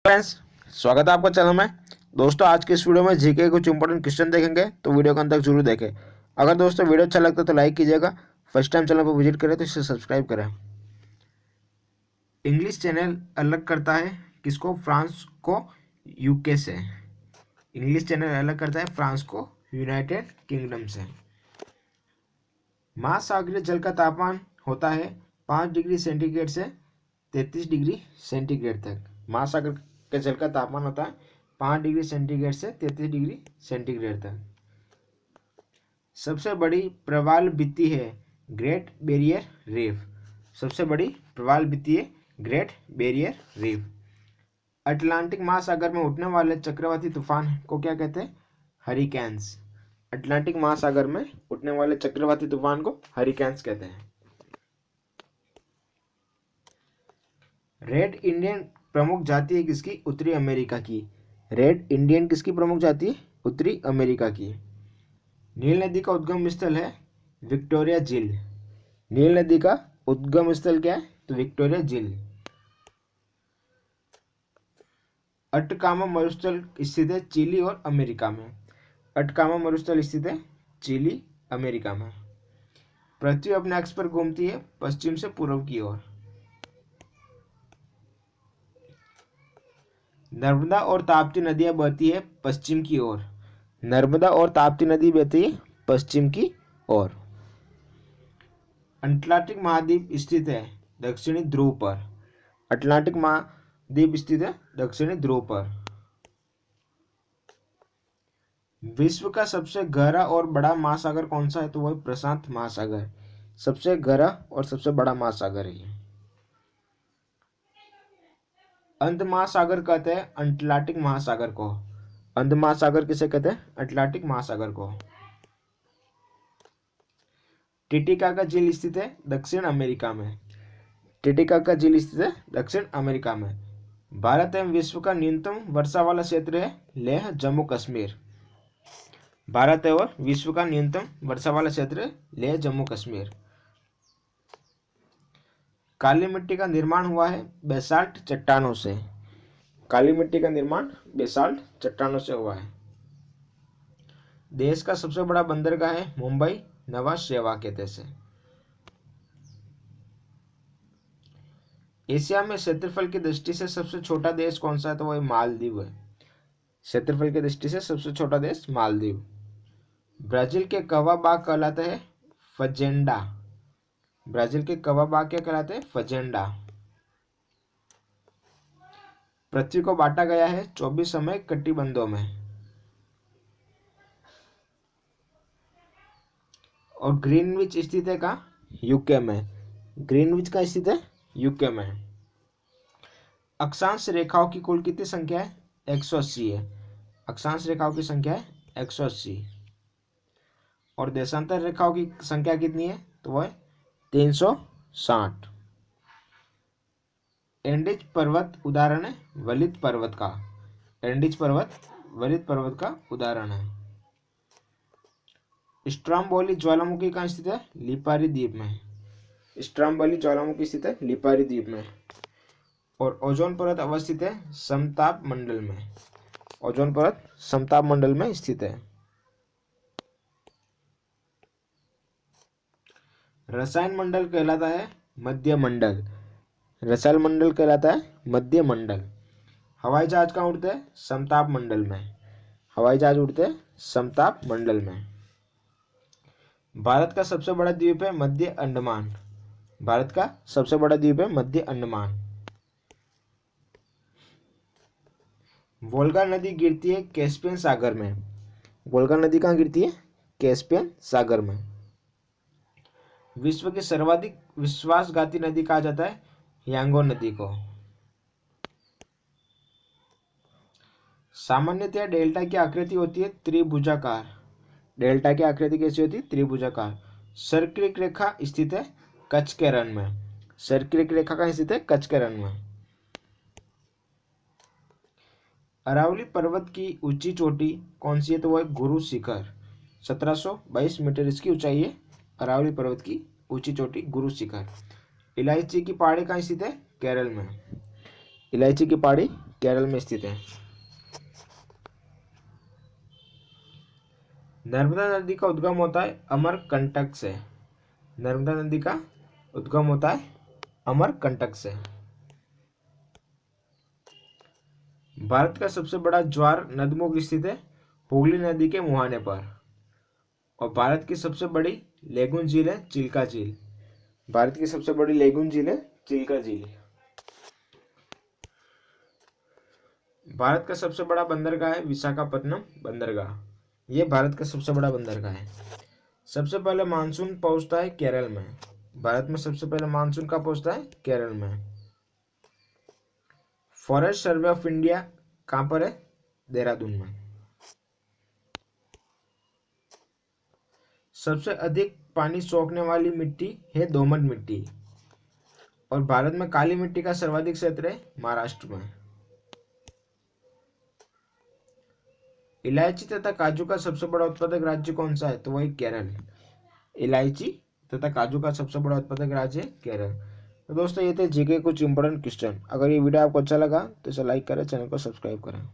Friends, स्वागत है आपका चैनल में। दोस्तों, आज के इस वीडियो में जीके के कुछ इंपॉर्टेंट क्वेश्चन देखेंगे, तो वीडियो को अंत तक जरूर देखें। अगर दोस्तों वीडियो अच्छा लगता है तो लाइक कीजिएगा। फर्स्ट टाइम चैनल पर विजिट करें तो इसे सब्सक्राइब करें। इंग्लिश चैनल अलग करता है किसको? फ्रांस को यूके से। इंग्लिश चैनल अलग करता है फ्रांस को यूनाइटेड किंगडम से। महासागरीय जल का तापमान होता है 5 डिग्री सेंटीग्रेड से 33 डिग्री सेंटीग्रेड तक। महासागर के जल का तापमान होता है 5 डिग्री सेंटीग्रेड से 33 डिग्री सेंटीग्रेड तक। सबसे बड़ी प्रवाल भित्ति है ग्रेट बैरियर रीफ। सबसे बड़ी प्रवाल भित्ति है ग्रेट बैरियर रीफ। अटलांटिक महासागर में उठने वाले चक्रवाती तूफान को क्या कहते हैं? हरिकेन्स। अटलांटिक महासागर में उठने वाले चक्रवाती तूफान को हरिकेन्स कहते हैं। रेड इंडियन प्रमुख जाति है किसकी? उत्तरी अमेरिका की। रेड इंडियन किसकी प्रमुख जाति है? उत्तरी अमेरिका की। नील नदी का उद्गम स्थल है विक्टोरिया झील। नील नदी का उद्गम स्थल क्या है? तो विक्टोरिया झील। अटकामा मरुस्थल स्थित है चिली और अमेरिका में। अटकामा मरुस्थल स्थित है चिली, अमेरिका में। पृथ्वी अपने अक्ष पर घूमती है पश्चिम से पूर्व की ओर। नर्मदा और ताप्ती नदियां बहती है पश्चिम की ओर। नर्मदा और ताप्ती नदी बहती है पश्चिम की ओर। अटलांटिक महाद्वीप स्थित है दक्षिणी ध्रुव पर। अटलांटिक महाद्वीप स्थित है दक्षिणी ध्रुव पर। विश्व का सबसे गहरा और बड़ा महासागर कौन सा है? तो वह प्रशांत महासागर। सबसे गहरा और सबसे बड़ा महासागर है ये। अंध महासागर कहते हैं अटलांटिक महासागर को। अंध महासागर किसे कहते हैं? अटलांटिक महासागर को। टिटिकाका झील स्थित है दक्षिण अमेरिका में। टिटिकाका झील स्थित है दक्षिण अमेरिका में। भारत एवं विश्व का न्यूनतम वर्षा वाला क्षेत्र है लेह, जम्मू कश्मीर। भारत एवं विश्व का न्यूनतम वर्षा वाला क्षेत्र है लेह, जम्मू कश्मीर। काली मिट्टी का निर्माण हुआ है बेसाल्ट चट्टानों से। काली मिट्टी का निर्माण बेसाल्ट चट्टानों से हुआ है। देश का सबसे बड़ा बंदरगाह है मुंबई नवा शेवा के से। एशिया में क्षेत्रफल की दृष्टि से सबसे छोटा देश कौन सा है? तो वह मालदीव है। क्षेत्रफल की दृष्टि से सबसे छोटा देश मालदीव। ब्राजील के कवा बाग कहलाते हैं फजेंडा। ब्राजील के कवा बाग क्या कहलाते हैं? फजेंडा। पृथ्वी को बांटा गया है 24 समय कटिबंधों में। और ग्रीनविच स्थित है कहाँ? यूके में। ग्रीनविच का स्थित है यूके में। अक्षांश रेखाओं की कुल कितनी संख्या है? 180 है। अक्षांश रेखाओं की संख्या है 180। और देशांतर रेखाओं की संख्या कितनी है? तो वह 360। एंडीज पर्वत उदाहरण है वलित पर्वत का। एंडीज पर्वत वलित पर्वत का उदाहरण है। स्ट्रोम्बोली ज्वालामुखी कहाँ स्थित है? लिपारी द्वीप में। स्ट्रोम्बोली ज्वालामुखी स्थित है लिपारी द्वीप में। और ओजोन परत अवस्थित है समताप मंडल में। ओजोन परत समताप मंडल में स्थित है। रसायन मंडल कहलाता है मध्य मंडल। रसायन मंडल कहलाता है मध्य मंडल। हवाई जहाज कहाँ उड़ते हैं? समताप मंडल में। हवाई जहाज उड़ते हैं समताप मंडल में। भारत का सबसे बड़ा द्वीप है मध्य अंडमान। भारत का सबसे बड़ा द्वीप है मध्य अंडमान। वोल्गा नदी गिरती है कैस्पियन सागर में। वोल्गा नदी कहाँ गिरती है? कैस्पियन सागर में। विश्व की सर्वाधिक विश्वासघाती नदी कहा जाता है यांगोन नदी को। सामान्यतः डेल्टा की आकृति होती है त्रिभुजाकार। डेल्टा की आकृति कैसी होती है? त्रिभुजाकार। सर्किल रेखा स्थित है कच्छ के रण में। सर्किल रेखा कहाँ स्थित है? कच्छ के रण में। अरावली पर्वत की ऊंची चोटी कौन सी है? तो वह गुरु शिखर। 1722 मीटर इसकी ऊंचाई है अरावली पर्वत की ऊंची चोटी गुरु शिखर। इलायची की पहाड़ी कहाँ स्थित है? केरल में। इलायची की पहाड़ी केरल में स्थित है। नर्मदा नदी का उद्गम होता है अमरकंटक से। नर्मदा नदी का उद्गम होता है अमरकंटक से। भारत का सबसे बड़ा ज्वार नदमुख स्थित है हुगली नदी के मुहाने पर। और भारत की सबसे बड़ी लेगून झील है चिल्का झील। भारत की सबसे बड़ी लेगून झील है चिल्का झील। भारत का सबसे बड़ा बंदरगाह है विशाखापट्टनम बंदरगाह। यह भारत का सबसे बड़ा बंदरगाह है। सबसे पहले मानसून पहुंचता है केरल में। भारत में सबसे पहले मानसून कहाँ पहुंचता है? केरल में। फॉरेस्ट सर्वे ऑफ इंडिया कहाँ पर है? देहरादून में। सबसे अधिक पानी सोखने वाली मिट्टी है दोमट मिट्टी। और भारत में काली मिट्टी का सर्वाधिक क्षेत्र है महाराष्ट्र में। इलायची तथा काजू का सबसे बड़ा उत्पादक राज्य कौन सा है? तो वही केरल। इलायची तथा काजू का सबसे बड़ा उत्पादक राज्य है केरल। तो दोस्तों ये थे जीके कुछ इंपॉर्टेंट क्वेश्चन। अगर ये वीडियो आपको अच्छा लगा तो इसे लाइक करें, चैनल को सब्सक्राइब करें।